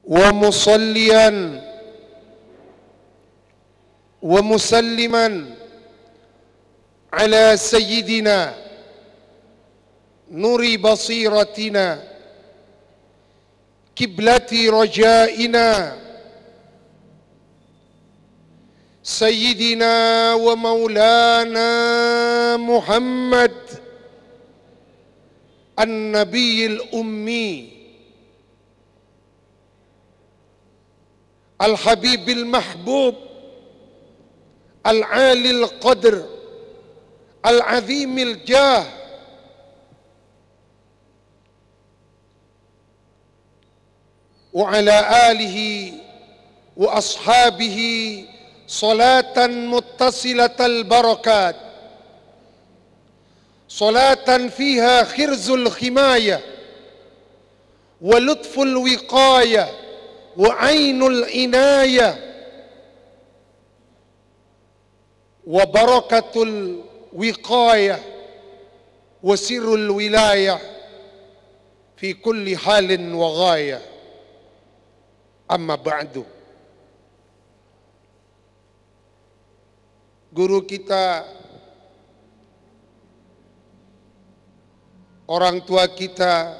ومصليا ومسلما على سيدنا نور بصيرتنا قبلة رجائنا سيدنا ومولانا محمد النبي الأمي الحبيب المحبوب العالي القدر العظيم الجاه وعلى آله وأصحابه صلاة متصلة البركات صلاة فيها خرز الحماية ولطف الوقاية وعين العناية وبركة الوقاية وسر الولاية في كل حال وغاية. Amma ba'du. Guru kita, orang tua kita,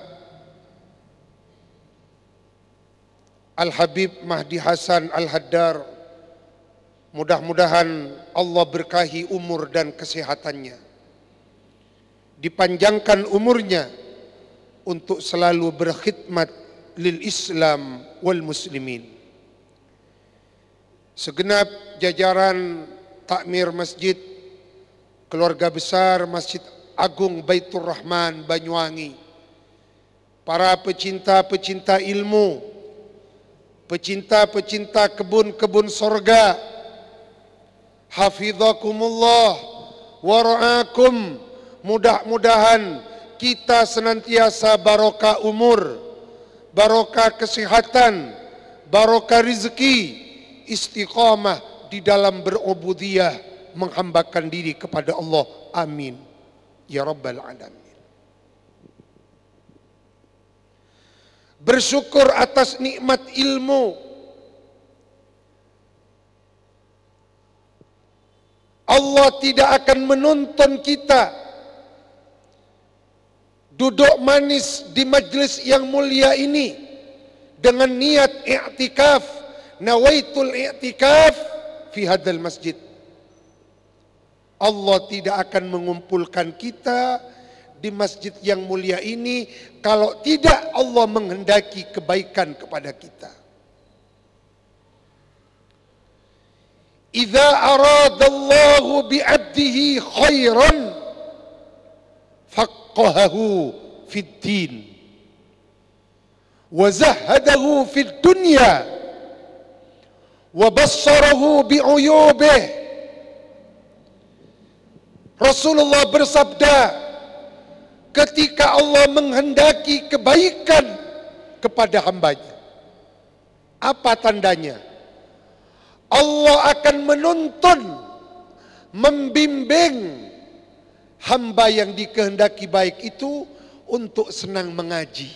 Al-Habib Mahdi Hasan Al-Haddar, mudah-mudahan Allah berkahi umur dan kesehatannya, dipanjangkan umurnya untuk selalu berkhidmat lil Islam wal muslimin. Segenap jajaran takmir masjid, keluarga besar Masjid Agung Baitur Rahman Banyuwangi, para pecinta-pecinta ilmu, pecinta-pecinta kebun-kebun sorga, hafizakumullah wa ra'akum. Mudah-mudahan kita senantiasa barokah umur, barokah kesehatan, barokah rezeki, istiqamah di dalam berubudiyah, menghambakan diri kepada Allah. Amin ya rabbal alamin. Bersyukur atas nikmat ilmu. Allah tidak akan menuntun kita duduk manis di majlis yang mulia ini dengan niat i'tikaf, nawaitul i'tikaf fi hadzal masjid. Allah tidak akan mengumpulkan kita di masjid yang mulia ini kalau tidak Allah menghendaki kebaikan kepada kita. Idza aradallahu bi'abdihi khairan faqahahu fid din wa zahhadahu fid dunya wa bassarahu bi'uyubih. Rasulullah bersabda, ketika Allah menghendaki kebaikan kepada hambanya, apa tandanya? Allah akan menuntun, membimbing hamba yang dikehendaki baik itu untuk senang mengaji.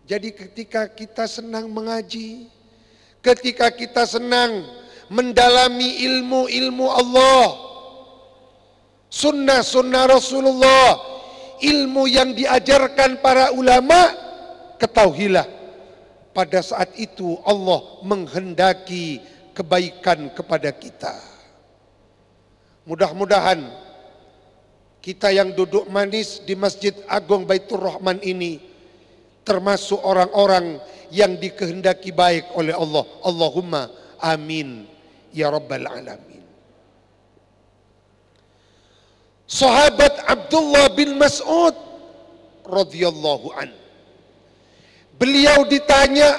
Jadi ketika kita senang mengaji, ketika kita senang mendalami ilmu-ilmu Allah, sunnah-sunnah Rasulullah, ilmu yang diajarkan para ulama, ketahuilah pada saat itu Allah menghendaki kebaikan kepada kita. Mudah-mudahan kita yang duduk manis di Masjid Agung Baitur Rahman ini termasuk orang-orang yang dikehendaki baik oleh Allah. Allahumma amin ya rabbal alamin. Sahabat Abdullah bin Mas'ud radhiyallahu an, beliau ditanya,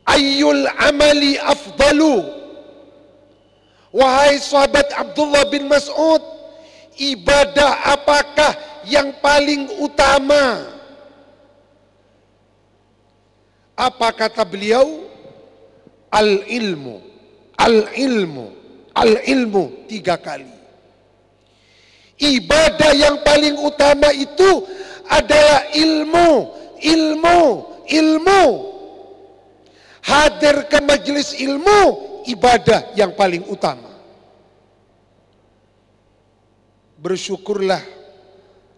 ayyul amali afdalu? Wahai sahabat Abdullah bin Mas'ud, ibadah apakah yang paling utama? Apa kata beliau? Al-ilmu, al-ilmu, al-ilmu, 3 kali. Ibadah yang paling utama itu adalah ilmu. ilmu. Hadir ke majelis ilmu, ibadah yang paling utama. Bersyukurlah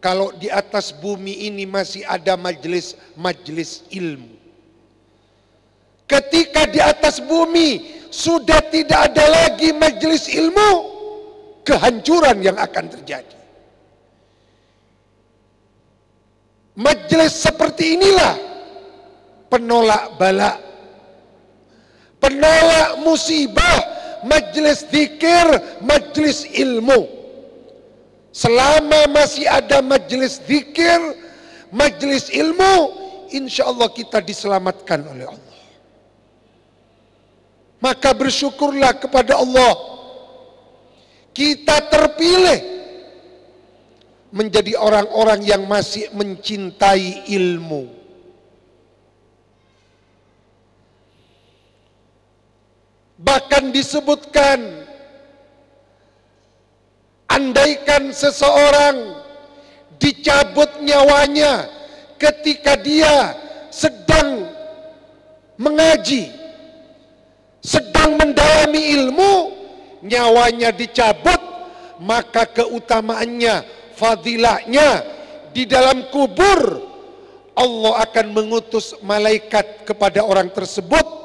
kalau di atas bumi ini masih ada majelis ilmu. Ketika di atas bumi sudah tidak ada lagi majelis ilmu, kehancuran yang akan terjadi. Majelis seperti inilah penolak bala, penolak musibah, majelis zikir, majelis ilmu. Selama masih ada majelis zikir, majelis ilmu, insya Allah kita diselamatkan oleh Allah. Maka bersyukurlah kepada Allah, kita terpilih menjadi orang-orang yang masih mencintai ilmu. Bahkan disebutkan, andaikan seseorang dicabut nyawanya ketika dia sedang mengaji, sedang mendalami ilmu, nyawanya dicabut, maka keutamaannya, fadilahnya di dalam kubur, Allah akan mengutus malaikat kepada orang tersebut.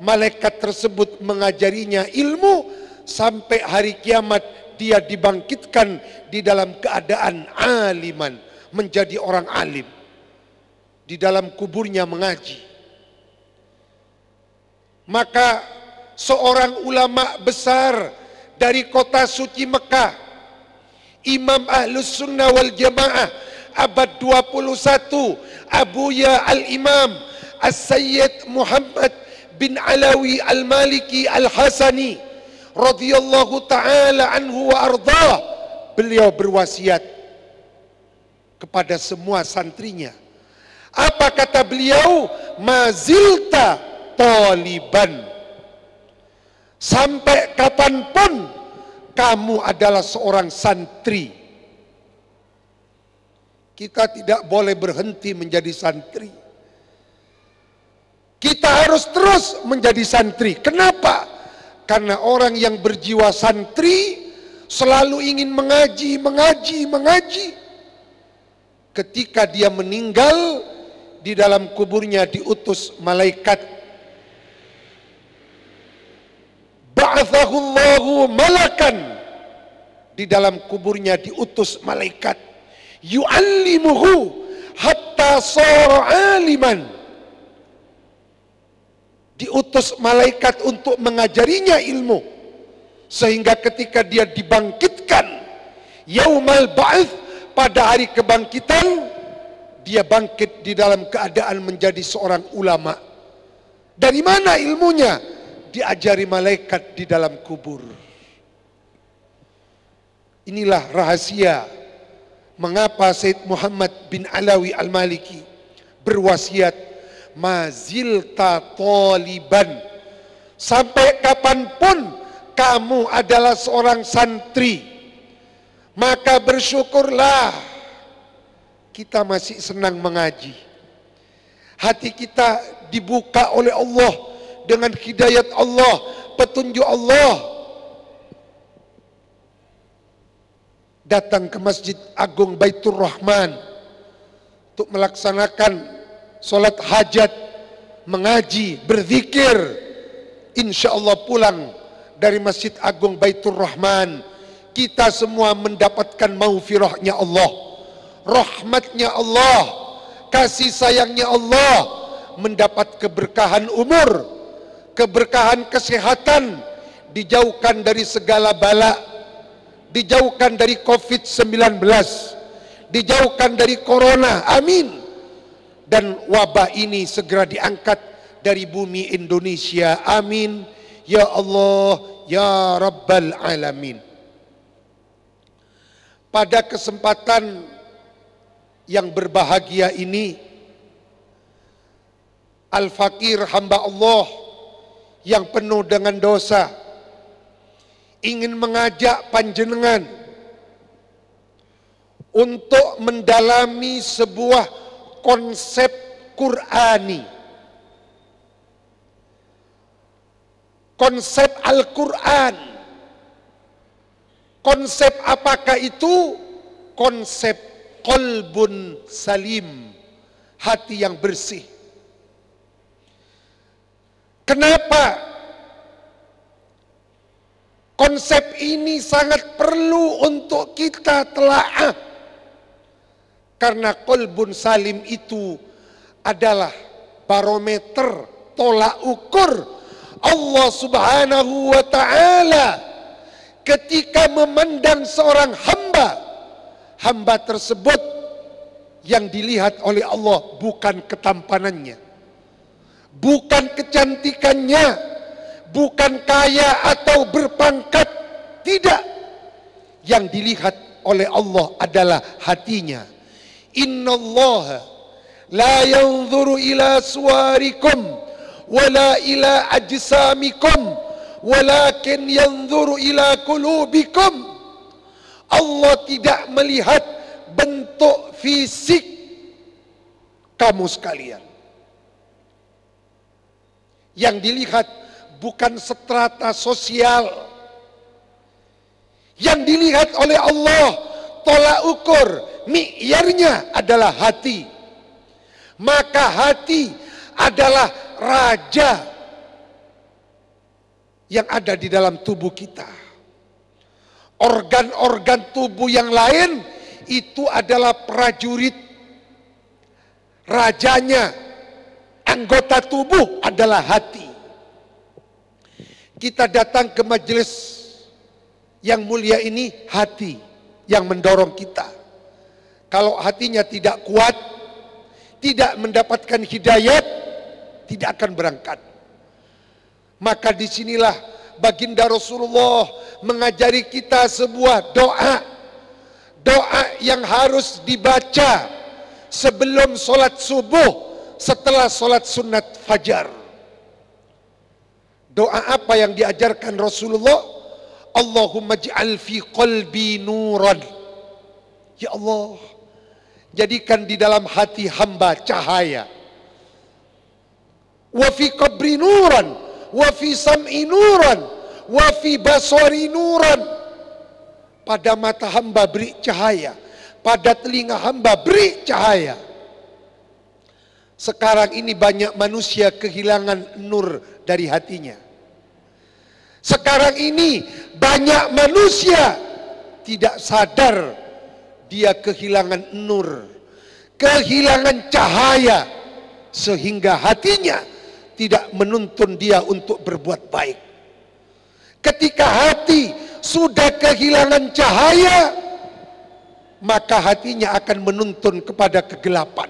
Malaikat tersebut mengajarinya ilmu sampai hari kiamat dia dibangkitkan di dalam keadaan aliman, menjadi orang alim, di dalam kuburnya mengaji. Maka seorang ulama besar dari kota suci Mekah, Imam Ahlus Sunnah wal Jamaah abad 21, Abuya Al-Imam As-Sayyid Muhammad bin Alawi Al-Maliki Al-Hasani radhiyallahu ta'ala anhu wa ardhah, beliau berwasiat kepada semua santrinya. Apa kata beliau? Mazilta taliban, sampai kapanpun kamu adalah seorang santri. Kita tidak boleh berhenti menjadi santri. Kita harus terus menjadi santri. Kenapa? Karena orang yang berjiwa santri selalu ingin mengaji. Ketika dia meninggal, di dalam kuburnya diutus malaikat. Ba'athahullahu malakan, di dalam kuburnya diutus malaikat. Yu'allimuhu hatta sara aliman, diutus malaikat untuk mengajarinya ilmu, sehingga ketika dia dibangkitkan yaumal ba'ats, pada hari kebangkitan, dia bangkit di dalam keadaan menjadi seorang ulama. Dari mana ilmunya? Diajari malaikat di dalam kubur. Inilah rahasia mengapa Sayyid Muhammad bin Alawi Al-Maliki berwasiat, mazilta taliban, sampai kapanpun kamu adalah seorang santri. Maka bersyukurlah kita masih senang mengaji. Hati kita dibuka oleh Allah dengan hidayat Allah, petunjuk Allah. Datang ke Masjid Agung Baitur Rahman untuk melaksanakan sholat hajat, mengaji, berzikir. Insya Allah pulang dari Masjid Agung Baitur Rahman, kita semua mendapatkan maghfirahnya Allah, rahmatnya Allah, kasih sayangnya Allah, mendapat keberkahan umur, keberkahan kesehatan, dijauhkan dari segala bala, dijauhkan dari COVID-19, dijauhkan dari corona, amin. Dan wabah ini segera diangkat dari bumi Indonesia, amin. Ya Allah, ya Rabbal Alamin. Pada kesempatan yang berbahagia ini, Al-Fakir hamba Allah yang penuh dengan dosa ingin mengajak panjenengan untuk mendalami sebuah konsep Qur'ani. Konsep Al-Quran. Konsep apakah itu? Konsep qalbun salim, hati yang bersih. Kenapa konsep ini sangat perlu untuk kita telaah? Karena qalbun salim itu adalah barometer, tolak ukur Allah Subhanahu wa ta'ala ketika memandang seorang hamba. Hamba tersebut yang dilihat oleh Allah bukan ketampanannya, bukan kecantikannya, bukan kaya atau berpangkat, tidak. Yang dilihat oleh Allah adalah hatinya. Innallaha la yanzuru ila suwarikum wala ila ajsamikum walakin yanzuru ila qulubikum. Allah tidak melihat bentuk fisik kamu sekalian. Yang dilihat bukan strata sosial. Yang dilihat oleh Allah, tolak ukur, mi'yarnya adalah hati. Maka hati adalah raja yang ada di dalam tubuh kita. Organ-organ tubuh yang lain itu adalah prajurit. Rajanya, anggota tubuh adalah hati. Kita datang ke majelis yang mulia ini, hati yang mendorong kita. Kalau hatinya tidak kuat, tidak mendapatkan hidayat, tidak akan berangkat. Maka disinilah baginda Rasulullah mengajari kita sebuah doa. Doa yang harus dibaca sebelum sholat subuh, setelah sholat sunat fajar. Doa apa yang diajarkan Rasulullah? Allahumma ij'al fi qalbi nuran. Ya Allah, jadikan di dalam hati hamba cahaya. Wa fi qabri nuran, wa fi sam'i nuran, wa fi basari nuran. Pada mata hamba beri cahaya, pada telinga hamba beri cahaya. Sekarang ini banyak manusia kehilangan nur dari hatinya. Sekarang ini banyak manusia tidak sadar dia kehilangan nur, kehilangan cahaya, sehingga hatinya tidak menuntun dia untuk berbuat baik. Ketika hati sudah kehilangan cahaya, maka hatinya akan menuntun kepada kegelapan.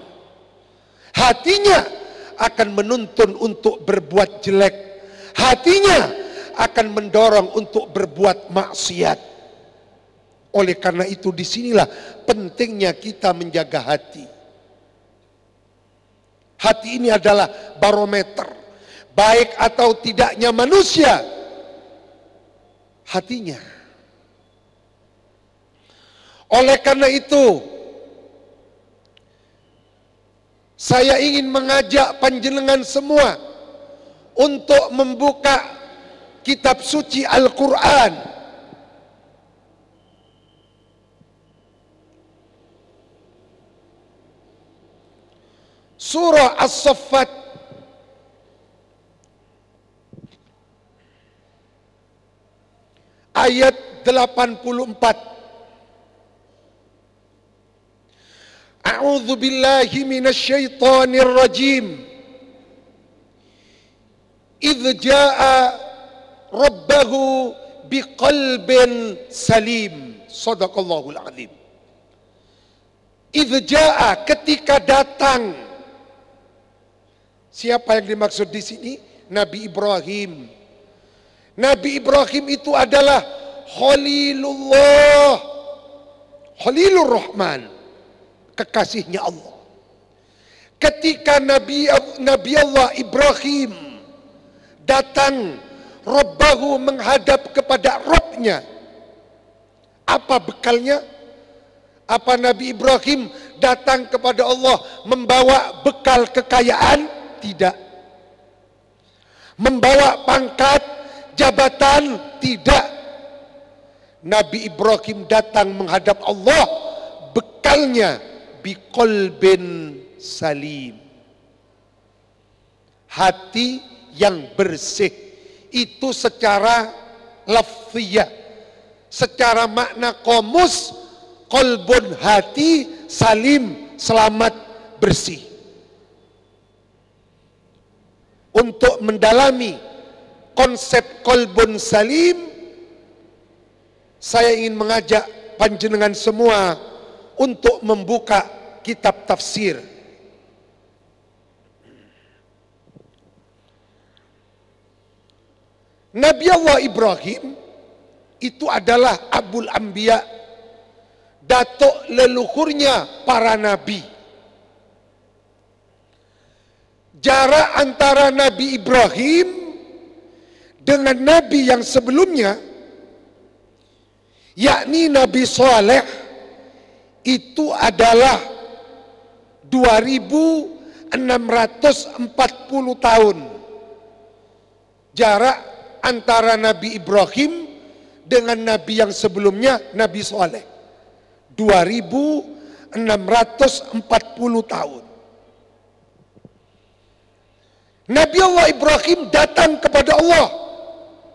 Hatinya akan menuntun untuk berbuat jelek. Hatinya akan mendorong untuk berbuat maksiat. Oleh karena itu disinilah pentingnya kita menjaga hati. Hati ini adalah barometer baik atau tidaknya manusia. Hatinya. Oleh karena itu saya ingin mengajak panjenengan semua untuk membuka kitab suci Al-Quran. Surah As-Saffat ayat 84. A'udzu billahi minasy syaithanir rajim. Idz jaa'a rabbahu biqalbin salim. Shadaqallahul azim. Idz jaa'a, ketika datang. Siapa yang dimaksud di sini? Nabi Ibrahim. Nabi Ibrahim itu adalah Khalilullah, Khalilur Rahman, kekasihnya Allah. Ketika Nabi Allah Ibrahim datang, Rabbahu menghadap kepada Rabbnya. Apa bekalnya? Apa Nabi Ibrahim datang kepada Allah membawa bekal kekayaan? Tidak. Membawa pangkat, jabatan? Tidak. Nabi Ibrahim datang menghadap Allah, bekalnya biqalbin salim. Hati yang bersih. Itu secara lafziyah. Secara makna komus, qalbun hati, salim selamat bersih. Untuk mendalami konsep qalbun salim, saya ingin mengajak panjenengan semua untuk membuka kitab tafsir. Nabi Allah Ibrahim itu adalah Abul Anbiya, datuk leluhurnya para nabi. Jarak antara Nabi Ibrahim dengan nabi yang sebelumnya, yakni Nabi Saleh, itu adalah 2640 tahun. Jarak antara Nabi Ibrahim dengan nabi yang sebelumnya, Nabi Saleh, 2640 tahun. Nabi Allah Ibrahim datang kepada Allah,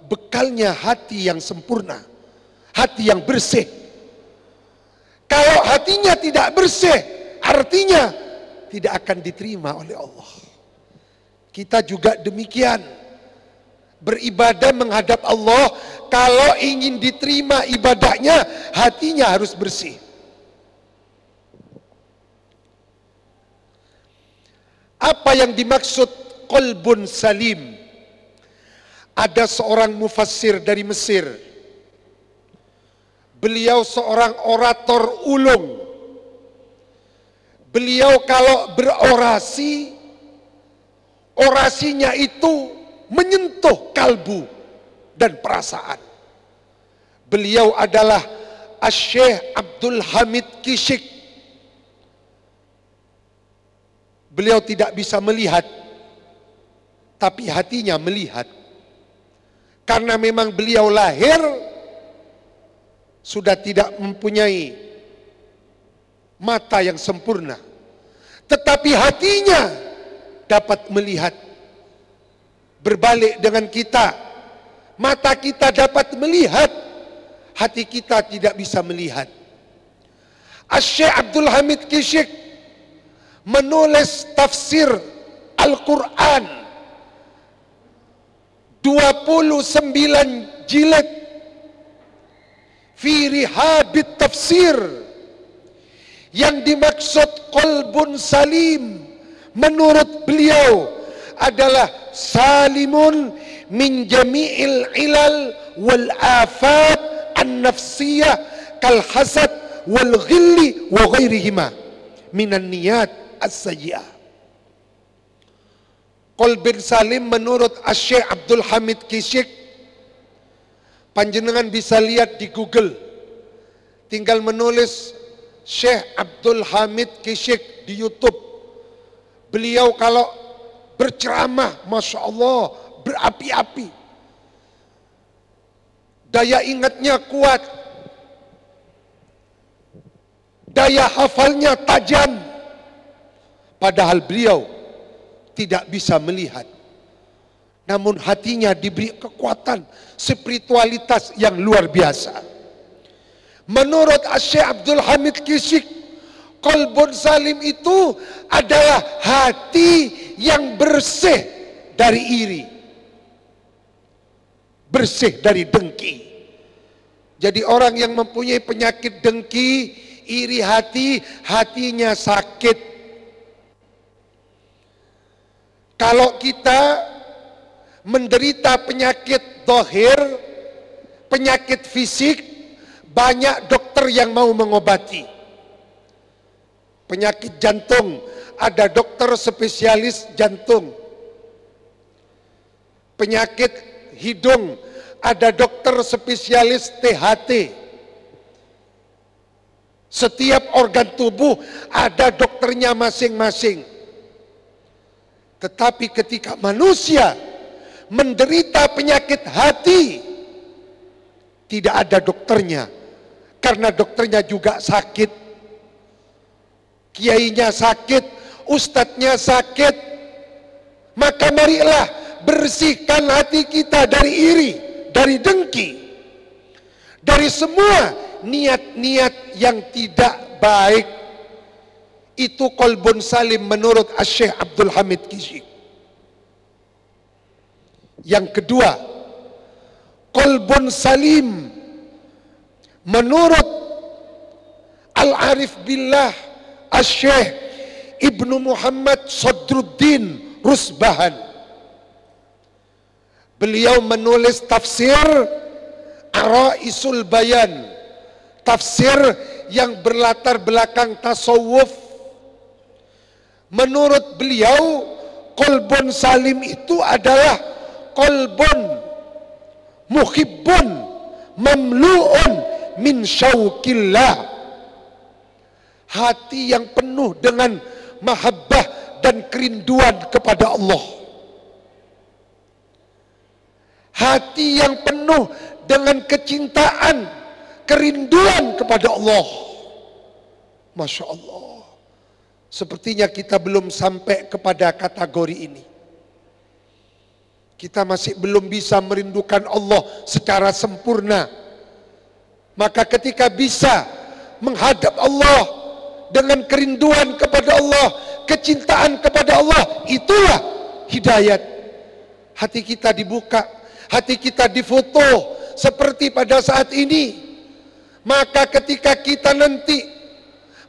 bekalnya hati yang sempurna, hati yang bersih. Kalau hatinya tidak bersih, artinya tidak akan diterima oleh Allah. Kita juga demikian. Beribadah menghadap Allah, kalau ingin diterima ibadahnya, hatinya harus bersih. Apa yang dimaksud qalbun salim? Ada seorang mufassir dari Mesir. Beliau seorang orator ulung. Beliau kalau berorasi, orasinya itu menyentuh kalbu dan perasaan. Beliau adalah Asy-Syaikh Abdul Hamid Kishk. Beliau tidak bisa melihat, tapi hatinya melihat. Karena memang beliau lahir sudah tidak mempunyai mata yang sempurna, tetapi hatinya dapat melihat. Berbalik dengan kita, mata kita dapat melihat, hati kita tidak bisa melihat. Asy-Syaikh Abdul Hamid Kishk menulis tafsir Al-Quran 29 jilid fi rihabit tafsir. Yang dimaksud qalbun salim menurut beliau adalah salimun min jami'il ilal wal afat an-nafsiyah kal hasad wal ghilli wa ghairihima minan niyat as-sayyi'ah. Qalbun salim menurut Asy-Syaikh Abdul Hamid Kishk, panjenengan bisa lihat di Google, tinggal menulis Syekh Abdul Hamid Kishk di YouTube. Beliau kalau berceramah, Masya Allah, berapi-api. Daya ingatnya kuat. Daya hafalnya tajam. Padahal beliau tidak bisa melihat. Namun hatinya diberi kekuatan, spiritualitas yang luar biasa. Menurut Asy-Syaikh Abdul Hamid Kishk, qalbun salim itu adalah hati yang bersih dari iri, bersih dari dengki. Jadi orang yang mempunyai penyakit dengki, iri hati, hatinya sakit. Kalau kita menderita penyakit zahir, penyakit fisik, banyak dokter yang mau mengobati. Penyakit jantung, ada dokter spesialis jantung. Penyakit hidung, ada dokter spesialis THT. Setiap organ tubuh ada dokternya masing-masing. Tetapi ketika manusia menderita penyakit hati, tidak ada dokternya. Karena dokternya juga sakit. Kiainya sakit, ustadznya sakit. Maka marilah bersihkan hati kita dari iri, dari dengki, dari semua niat-niat yang tidak baik. Itu qalbun salim menurut Syekh Abdul Hamid Kishk. Yang kedua, qalbun salim menurut Al-Arif Billah Syekh Ibnu Muhammad Sadruddin Rusbahan. Beliau menulis tafsir Araisul Bayan, tafsir yang berlatar belakang tasawuf. Menurut beliau, qalbun salim itu adalah qalbun muhibbun mamlu'un min syauqillah. Hati yang penuh dengan mahabbah dan kerinduan kepada Allah. Hati yang penuh dengan kecintaan, kerinduan kepada Allah. Masya Allah. Sepertinya kita belum sampai kepada kategori ini. Kita masih belum bisa merindukan Allah secara sempurna. Maka ketika bisa menghadap Allah dengan kerinduan kepada Allah, kecintaan kepada Allah, itulah hidayat. Hati kita dibuka, hati kita difoto seperti pada saat ini. Maka ketika kita nanti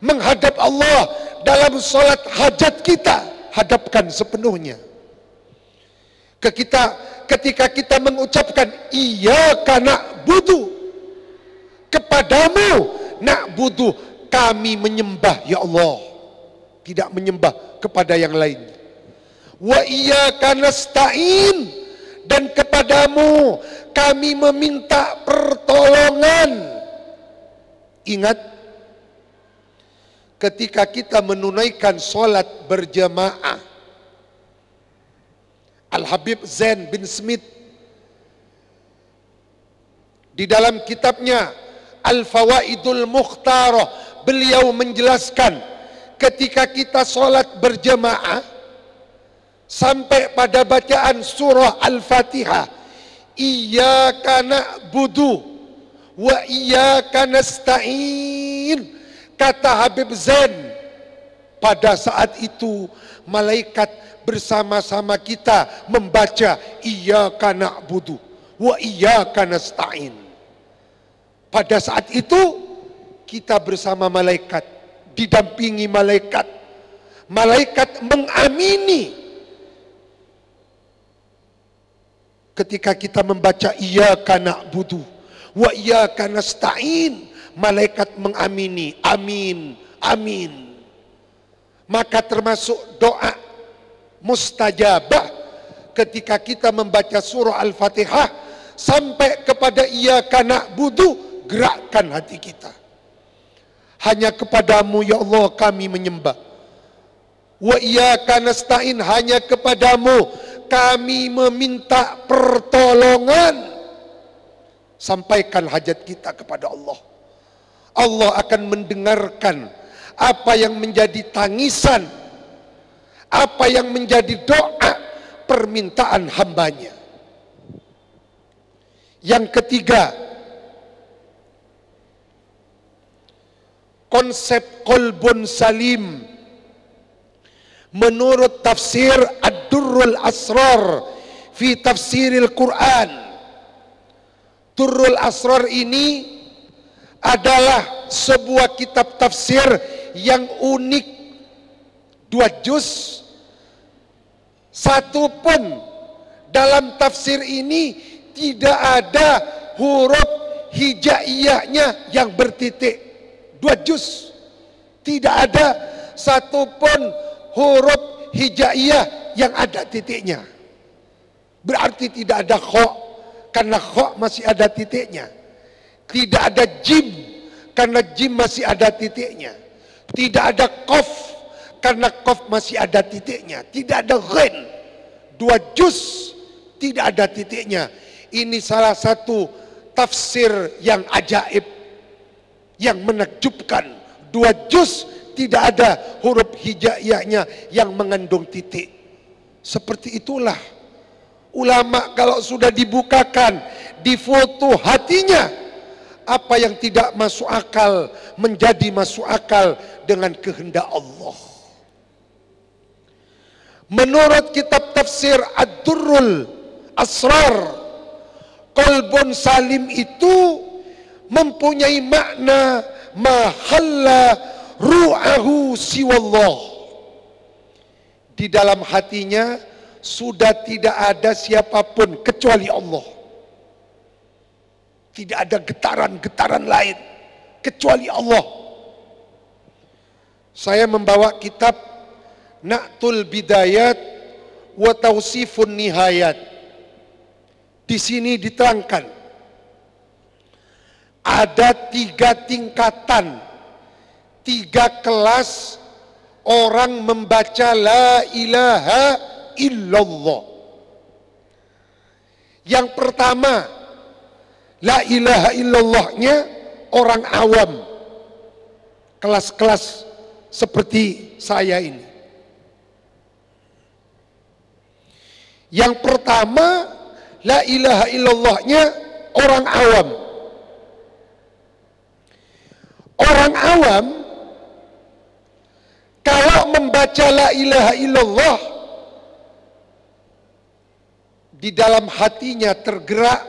menghadap Allah dalam sholat hajat kita, hadapkan sepenuhnya. Ketika kita mengucapkan iyyaka na'budu, kepadamu na'budu, kami menyembah ya Allah, tidak menyembah kepada yang lain. Wa iyyaka nasta'in, dan kepadamu kami meminta pertolongan. Ingat, ketika kita menunaikan sholat berjamaah, Al-Habib Zain bin Smith di dalam kitabnya Al-Fawaidul Mukhtarah, beliau menjelaskan ketika kita sholat berjamaah sampai pada bacaan surah Al-Fatihah, iyyaka na'budu wa iyyaka nasta'in, kata Habib Zain, pada saat itu malaikat bersama-sama kita membaca iyyaka na'budu wa iyyaka nasta'in. Pada saat itu kita bersama malaikat, didampingi malaikat. Malaikat mengamini ketika kita membaca iyyaka na'budu wa iyyaka nasta'in. Malaikat mengamini, amin, amin. Maka termasuk doa mustajabah ketika kita membaca surah Al-Fatihah sampai kepada iyyaka na'budu, gerakkan hati kita. Hanya kepadamu ya Allah kami menyembah. Wa iyyaka nasta'in, hanya kepadamu kami meminta pertolongan. Sampaikan hajat kita kepada Allah. Allah akan mendengarkan apa yang menjadi tangisan, apa yang menjadi doa permintaan hambanya. Yang ketiga, konsep qalbun salim menurut tafsir Ad-Durrul Asrar fi tafsiril Quran. Durrul Asrar ini adalah sebuah kitab tafsir yang unik, 2 juz. Satu pun dalam tafsir ini tidak ada huruf hijaiyahnya yang bertitik. 2 juz tidak ada satupun huruf hijaiyah yang ada titiknya. Berarti tidak ada kha, karena kha masih ada titiknya. Tidak ada jim, karena jim masih ada titiknya. Tidak ada qaf karena qaf masih ada titiknya. Tidak ada ghain. 2 juz tidak ada titiknya. Ini salah satu tafsir yang ajaib, yang menakjubkan. 2 juz tidak ada huruf hijaiyahnya yang mengandung titik. Seperti itulah ulama kalau sudah dibukakan, difoto hatinya, apa yang tidak masuk akal menjadi masuk akal dengan kehendak Allah. Menurut kitab tafsir Ad-Durrul Asrar, qalbun salim itu mempunyai makna mahalla ru'ahu siwallah. Di dalam hatinya sudah tidak ada siapapun kecuali Allah. Tidak ada getaran-getaran lain kecuali Allah. Saya membawa kitab Na'tul Bidayat wa Tausifun Nihayat. Di sini diterangkan ada 3 tingkatan, 3 kelas orang membaca la ilaha illallah. Yang pertama, la ilaha illallahnya orang awam, kelas-kelas seperti saya ini. Yang pertama, la ilaha illallahnya orang awam. Orang awam kalau membaca la ilaha illallah, di dalam hatinya tergerak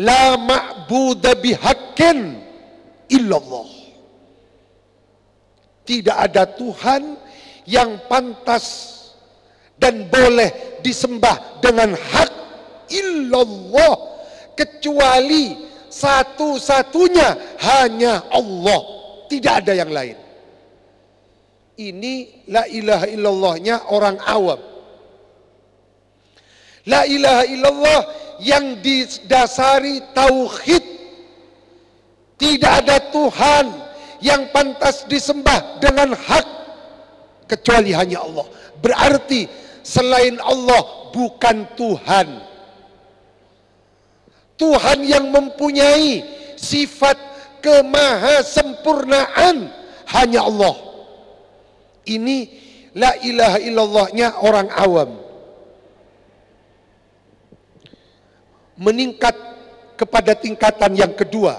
la ma'buda bihaqqin illallah. Tidak ada Tuhan yang pantas dan boleh disembah dengan hak illallah, kecuali satu-satunya hanya Allah, tidak ada yang lain. Ini la ilaha illallahnya orang awam. La ilaha illallah yang didasari tauhid. Tidak ada Tuhan yang pantas disembah dengan hak kecuali hanya Allah. Berarti selain Allah bukan Tuhan. Tuhan yang mempunyai sifat kemahasempurnaan hanya Allah. Ini la ilaha illallahnya orang awam. Meningkat kepada tingkatan yang kedua,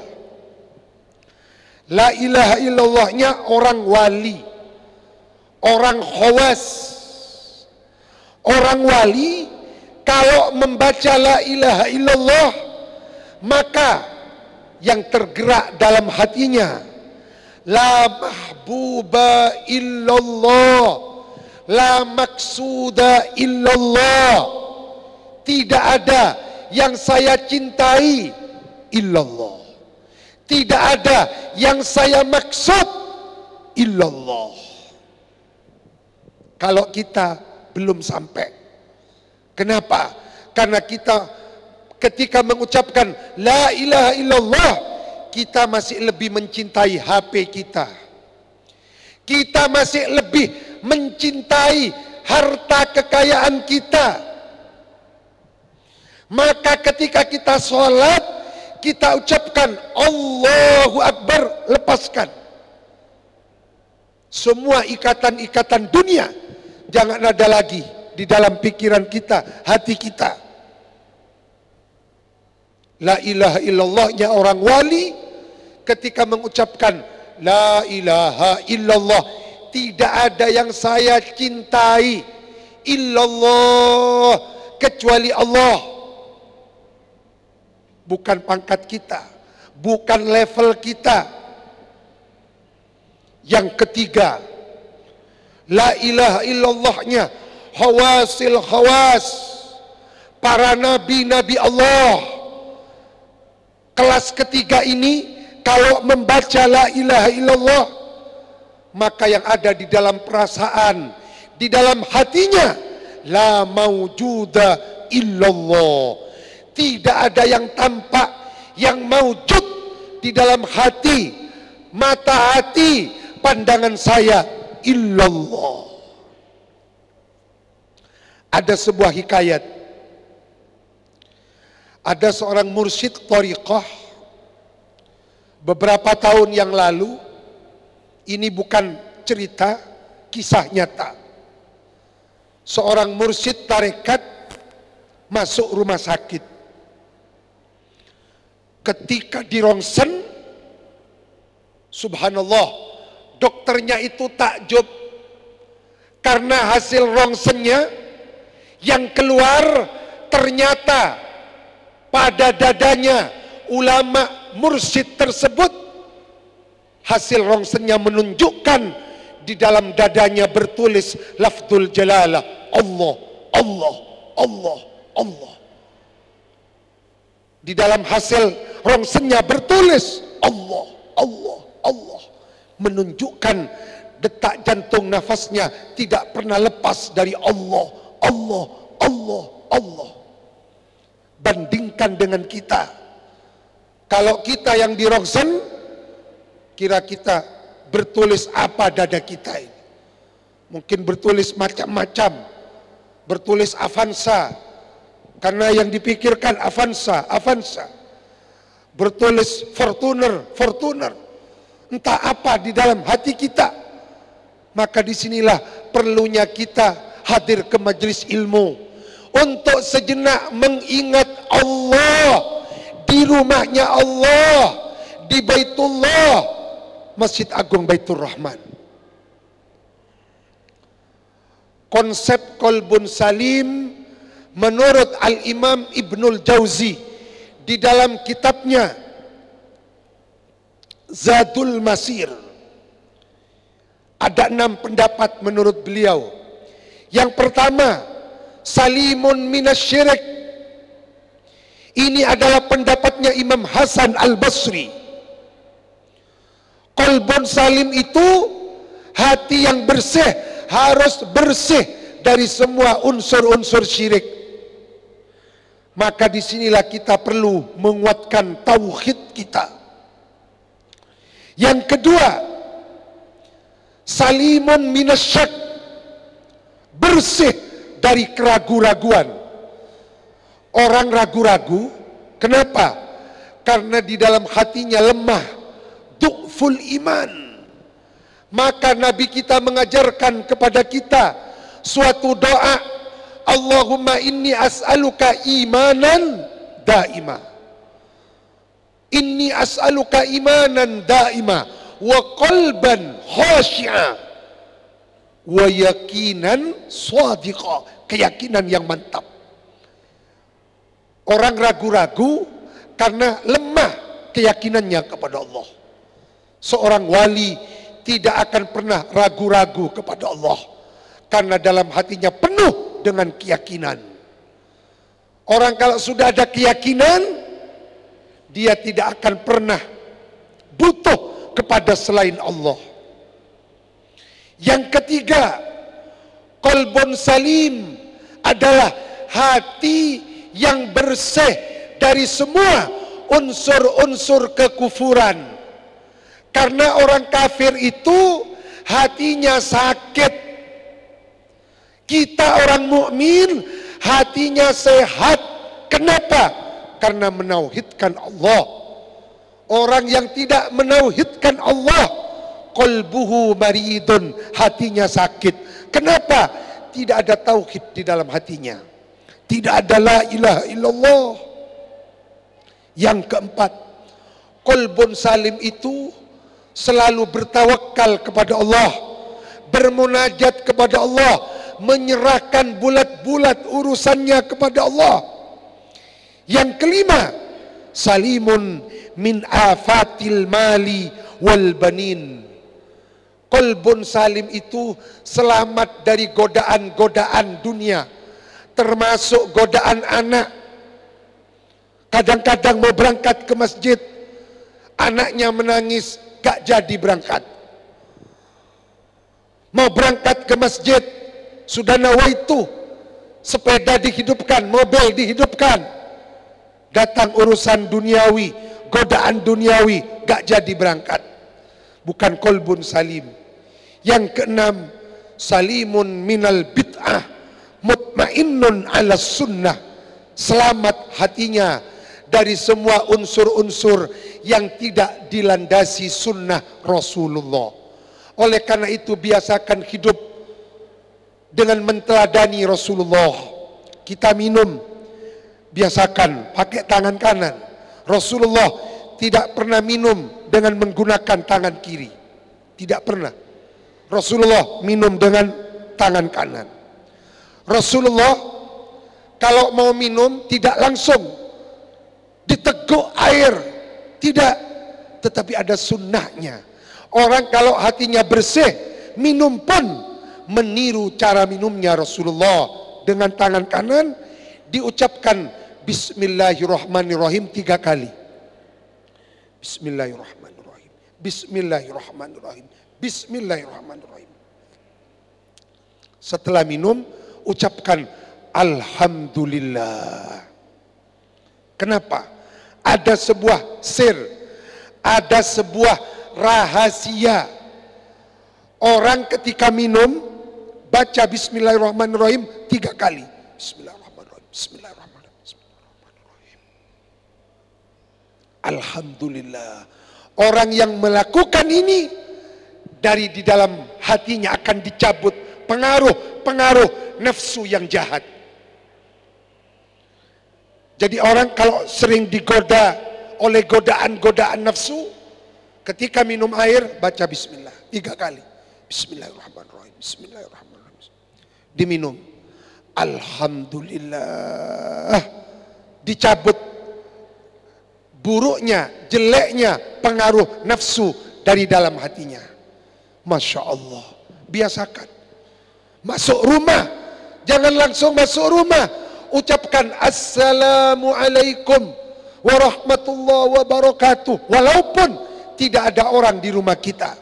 la ilaha illallahnya orang wali, orang khawas. Orang wali kalau membaca la ilaha illallah, maka yang tergerak dalam hatinya la mahbuba illallah, la maksuda illallah. Tidak ada yang saya cintai illallah. Tidak ada yang saya maksud illallah. Kalau kita belum sampai. Kenapa? Karena kita ketika mengucapkan la ilaha illallah, kita masih lebih mencintai HP kita. Kita masih lebih mencintai harta kekayaan kita. Maka ketika kita sholat, kita ucapkan Allahu Akbar, lepaskan semua ikatan-ikatan dunia. Jangan ada lagi di dalam pikiran kita, hati kita. La ilaha illallahnya orang wali ketika mengucapkan la ilaha illallah, tidak ada yang saya cintai illallah kecuali Allah. Bukan pangkat kita, bukan level kita. Yang ketiga, la ilaha illallahnya khawasil khawas, para nabi-nabi Allah. Kelas ketiga ini kalau membaca la ilaha illallah, maka yang ada di dalam perasaan, di dalam hatinya, la maujuda illallah. Tidak ada yang tampak, yang maujud di dalam hati mata hati, pandangan saya illallah. Ada sebuah hikayat. Ada seorang mursyid thariqah beberapa tahun yang lalu, ini bukan cerita, kisah nyata. Seorang mursyid tarekat masuk rumah sakit. Ketika di rongsen, subhanallah, dokternya itu takjub karena hasil rongsennya yang keluar ternyata pada dadanya ulama mursyid tersebut, hasil rongsennya menunjukkan di dalam dadanya bertulis lafzul jalalah, Allah, Allah, Allah, Allah. Di dalam hasil rongsennya bertulis Allah, Allah, Allah, menunjukkan detak jantung nafasnya tidak pernah lepas dari Allah, Allah, Allah, Allah. Bandingkan dengan kita. Kalau kita yang di rongsen, kira kita bertulis apa dada kita ini? Mungkin bertulis macam-macam, bertulis Avanza, karena yang dipikirkan Avanza, Avanza. Bertulis Fortuner, Fortuner. Entah apa di dalam hati kita. Maka disinilah perlunya kita hadir ke majelis ilmu untuk sejenak mengingat Allah di rumahnya Allah, di Baitullah, Masjid Agung Baitur Rahman. Konsep qalbun salim menurut Al-Imam Ibnul Jauzi di dalam kitabnya Zadul Masir, ada 6 pendapat menurut beliau. Yang pertama, salimun minasyirik. Ini adalah pendapatnya Imam Hasan Al-Basri. Qalbun salim itu hati yang bersih, harus bersih dari semua unsur-unsur syirik. Maka disinilah kita perlu menguatkan tauhid kita. Yang kedua, salimun minasyak, bersih dari keraguan-raguan. Orang ragu-ragu, kenapa? Karena di dalam hatinya lemah, du'ful iman. Maka Nabi kita mengajarkan kepada kita suatu doa, Allahumma inni as'aluka imanan daima. Inni as'aluka imanan daima wa qalban khashi'a wa yakinan shadiqa, keyakinan yang mantap. Orang ragu-ragu karena lemah keyakinannya kepada Allah. Seorang wali tidak akan pernah ragu-ragu kepada Allah karena dalam hatinya penuh dengan keyakinan. Orang kalau sudah ada keyakinan, dia tidak akan pernah butuh kepada selain Allah. Yang ketiga, qalbun salim adalah hati yang bersih dari semua unsur-unsur kekufuran. Karena orang kafir itu hatinya sakit. Kita orang mukmin hatinya sehat. Kenapa? Karena menauhidkan Allah. Orang yang tidak menauhidkan Allah, qalbuhu maridun, hatinya sakit. Kenapa? Tidak ada tauhid di dalam hatinya. Tidak ada la ilaha illallah. Yang keempat, qalbun salim itu selalu bertawakal kepada Allah, bermunajat kepada Allah, menyerahkan bulat-bulat urusannya kepada Allah. Yang kelima, salimun min afatil mali wal banin. Qalbun salim itu selamat dari godaan-godaan dunia, termasuk godaan anak. Kadang-kadang mau berangkat ke masjid, anaknya menangis, gak jadi berangkat. Mau berangkat ke masjid, sudah nawaitu, sepeda dihidupkan, mobil dihidupkan, datang urusan duniawi, godaan duniawi, gak jadi berangkat. bukan kolbun salim. Yang keenam, salimun minal bid'ah, mutmainnun ala sunnah, selamat hatinya dari semua unsur-unsur yang tidak dilandasi sunnah Rasulullah. Oleh karena itu biasakan hidup dengan menteladani Rasulullah. Kita minum, biasakan pakai tangan kanan. Rasulullah tidak pernah minum dengan menggunakan tangan kiri. Tidak pernah. Rasulullah minum dengan tangan kanan. Rasulullah kalau mau minum tidak langsung diteguk air, tidak, tetapi ada sunnahnya. Orang kalau hatinya bersih, minum pun meniru cara minumnya Rasulullah. Dengan tangan kanan diucapkan Bismillahirrahmanirrahim 3 kali. Bismillahirrahmanirrahim, Bismillahirrahmanirrahim, Bismillahirrahmanirrahim. Setelah minum, ucapkan Alhamdulillah. Kenapa? Ada sebuah sir, ada sebuah rahasia. Orang ketika minum baca Bismillahirrahmanirrahim 3 kali. Bismillahirrahmanirrahim, Bismillahirrahmanirrahim, Bismillahirrahmanirrahim. Alhamdulillah. Orang yang melakukan ini dari di dalam hatinya akan dicabut pengaruh nafsu yang jahat. Jadi orang kalau sering digoda oleh godaan-godaan nafsu, ketika minum air baca bismillah 3 kali. Bismillahirrahmanirrahim, Bismillahirrahmanirrahim. Diminum. Alhamdulillah. Dicabut buruknya, jeleknya pengaruh nafsu dari dalam hatinya. Masya Allah. Biasakan. Masuk rumah, jangan langsung masuk rumah. Ucapkan Assalamualaikum warahmatullahi wabarakatuh. Walaupun tidak ada orang di rumah kita.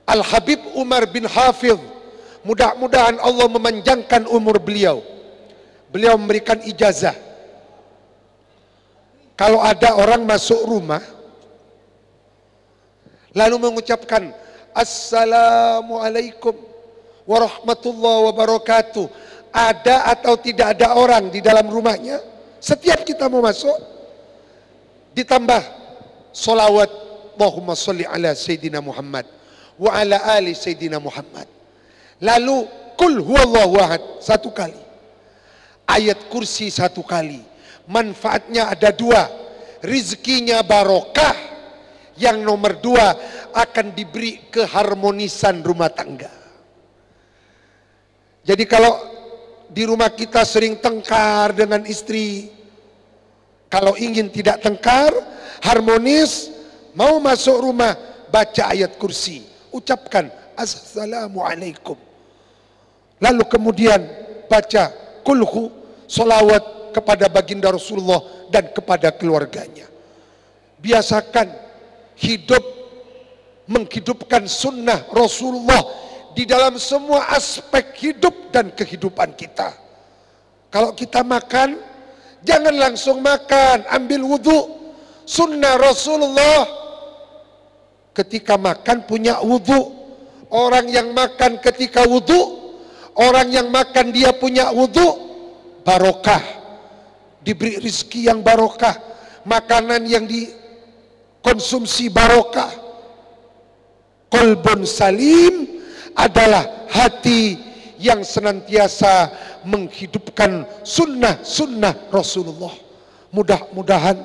Al-Habib Umar bin Hafidh, mudah-mudahan Allah memanjangkan umur beliau. Beliau memberikan ijazah. Kalau ada orang masuk rumah, lalu mengucapkan Assalamualaikum warahmatullahi wabarakatuh, ada atau tidak ada orang di dalam rumahnya, setiap kita mau masuk ditambah solawat Allahumma salli ala Sayyidina Muhammad wa ala ali Sayyidina Muhammad, lalu kul huwallahu ahad 1 kali, ayat kursi 1 kali. Manfaatnya ada 2, rizkinya barokah, yang nomor 2 akan diberi keharmonisan rumah tangga. Jadi kalau di rumah kita sering tengkar dengan istri, kalau ingin tidak tengkar, harmonis, mau masuk rumah, baca ayat kursi, ucapkan Assalamualaikum, lalu kemudian baca kulhu, solawat kepada baginda Rasulullah dan kepada keluarganya. Biasakan hidup menghidupkan sunnah Rasulullah di dalam semua aspek hidup dan kehidupan kita. Kalau kita makan, jangan langsung makan, ambil wudhu. Sunnah Rasulullah ketika makan punya wudhu. Orang yang makan ketika wudhu, orang yang makan dia punya wudhu, barokah, diberi rizki yang barokah, makanan yang dikonsumsi barokah. Qalbun salim adalah hati yang senantiasa menghidupkan sunnah-sunnah Rasulullah. Mudah-mudahan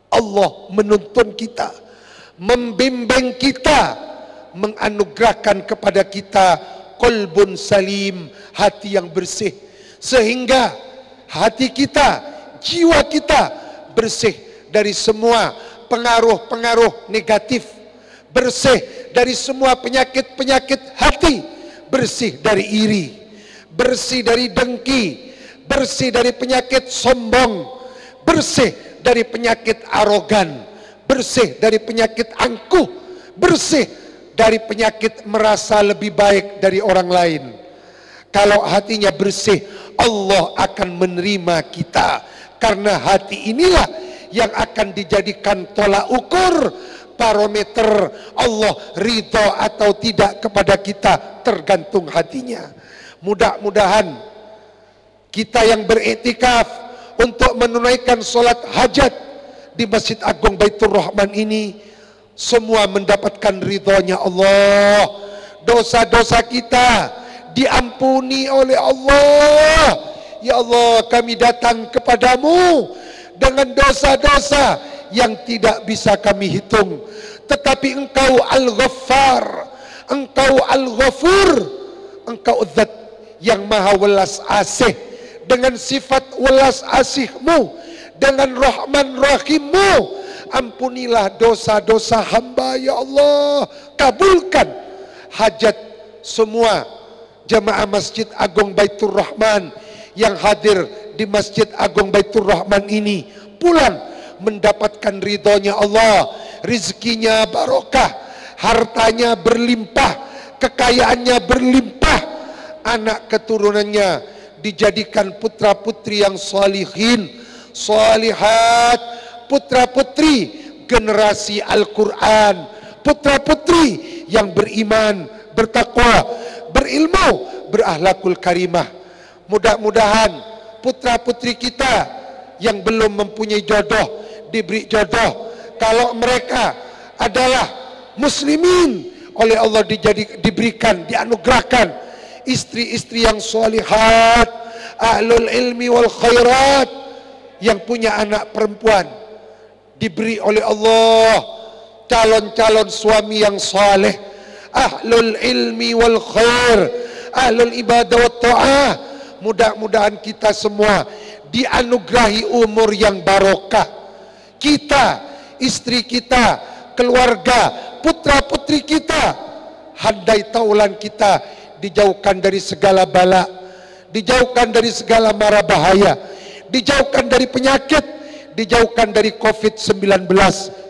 Allah menuntun kita, membimbing kita, menganugerahkan kepada kita qalbun salim, hati yang bersih, sehingga hati kita, jiwa kita bersih dari semua pengaruh-pengaruh negatif, bersih dari semua penyakit-penyakit hati, bersih dari iri, bersih dari dengki, bersih dari penyakit sombong, bersih dari penyakit arogan, bersih dari penyakit angkuh, bersih dari penyakit merasa lebih baik dari orang lain. Kalau hatinya bersih, Allah akan menerima kita, karena hati inilah yang akan dijadikan tolak ukur barometer Allah ridho atau tidak kepada kita, tergantung hatinya. Mudah-mudahan kita yang beriktikaf untuk menunaikan sholat hajat di Masjid Agung Baitur Rahman ini semua mendapatkan ridhonya Allah. Dosa-dosa kita diampuni oleh Allah. Ya Allah, kami datang kepadamu dengan dosa-dosa yang tidak bisa kami hitung, tetapi Engkau Al-Ghaffar, Engkau Al-Ghafur, Engkau Zat yang maha welas asih. Dengan sifat welas asih-Mu, dengan Rahman Rahim-Mu, ampunilah dosa-dosa hamba ya Allah. Kabulkan hajat semua jamaah Masjid Agung Baitur Rahman yang hadir di Masjid Agung Baitur Rahman ini, pulang mendapatkan ridhonya Allah, rizkinya barokah, hartanya berlimpah, kekayaannya berlimpah, anak keturunannya dijadikan putra putri yang salihin, salihat, putra putri generasi Al-Quran, putra putri yang beriman, bertakwa, berilmu, berakhlakul karimah. Mudah-mudahan putra putri kita yang belum mempunyai jodoh diberi jodoh. Kalau mereka adalah muslimin, oleh Allah diberikan, dianugerahkan istri-istri yang solihat, ahlul ilmi wal khairat, yang punya anak perempuan, diberi oleh Allah calon-calon suami yang saleh, ahlul ilmi wal khair, ahlul ibadah wa ta'ah. Mudah-mudahan kita semua dianugerahi umur yang barokah. Kita, istri kita, keluarga, putra putri kita, handai taulan kita dijauhkan dari segala bala, dijauhkan dari segala mara bahaya, dijauhkan dari penyakit, dijauhkan dari COVID-19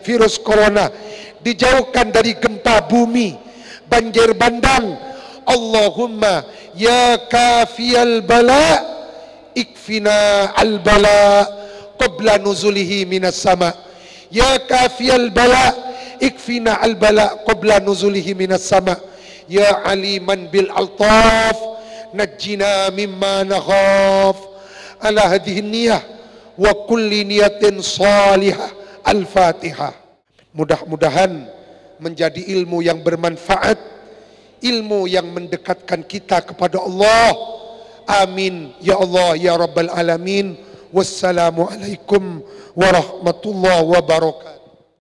virus corona, dijauhkan dari gempa bumi, banjir bandang. Allahumma ya kafiyal bala ikfina al bala qabla nuzulihi minas sama. Ya kafiyal bala ikfina al bala qabla nuzulihi minas sama. Ya aliman bil altaf najjina mimma nakhaf. Ala hadhihi niyah wa kulli niyatin salihah. Al-Fatihah. Mudah-mudahan menjadi ilmu yang bermanfaat, ilmu yang mendekatkan kita kepada Allah. Amin ya Allah ya Rabbal Alamin. Wassalamualaikum warahmatullahi wabarakatuh.